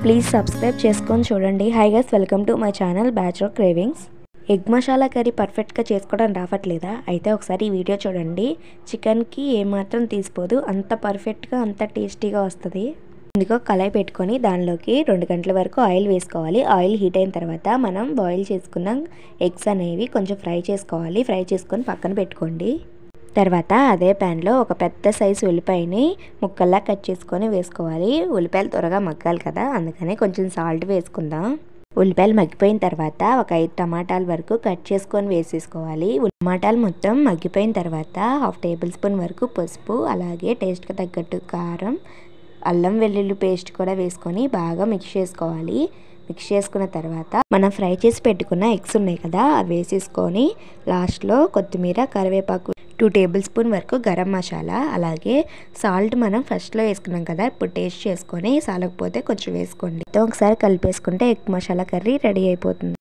Please subscribe చేసుకొని చూడండి. Hi guys, welcome to my channel bachelor cravings. Egg masala curry పర్ఫెక్ట్గా చేసుకోవడం రావట్లేదా? అయితే ఒకసారి ఈ వీడియో చూడండి. చికెన్కి ఏమాత్రం తీసిపోదు, అంత పర్ఫెక్ట్గా అంత టేస్టీగా వస్తుంది. ఇందుకో కళాయి పెట్టుకొని దానిలోకి 2 గంటల వరకు ఆయిల్ వేసుకోవాలి. ఆయిల్ హీట్ అయిన తర్వాత మనం బాయిల్ చేసుకున్న ఎగ్స్ అనేవి కొంచెం ఫ్రై చేసుకోవాలి. ఫ్రై చేసుకొని పక్కన పెట్టుకోండి. తర్వాత అదే ప్యాన్లో ఒక పెద్ద సైజు ఉల్లిపాయని ముక్కల్లా కట్ చేసుకొని వేసుకోవాలి. ఉల్లిపాయలు త్వరగా మగ్గాలి కదా, అందుకని కొంచెం సాల్ట్ వేసుకుందాం. ఉల్లిపాయలు మగ్గిపోయిన తర్వాత ఒక 5 టమాటాల వరకు కట్ చేసుకొని వేసేసుకోవాలి. టమాటాలు మొత్తం మగ్గిపోయిన తర్వాత 1/2 టేబుల్ స్పూన్ వరకు పసుపు, అలాగే టేస్ట్కి తగ్గట్టు కారం, అల్లం వెల్లుల్లి పేస్ట్ కూడా వేసుకొని బాగా మిక్స్ చేసుకోవాలి. మిక్స్ చేసుకున్న తర్వాత మనం ఫ్రై చేసి పెట్టుకున్న ఎగ్స్ ఉన్నాయి కదా, అవి వేసేసుకొని లాస్ట్లో కొత్తిమీర, కరివేపాకు, 2 టేబుల్ స్పూన్ వరకు గరం మసాలా, అలాగే సాల్ట్ మనం ఫస్ట్లో వేసుకున్నాం కదా, ఇప్పుడు టేస్ట్ చేసుకొని సాలకపోతే కొంచెం వేసుకోండి. ఒకసారి కలిపేసుకుంటే ఎగ్ మసాలా కర్రీ రెడీ అయిపోతుంది.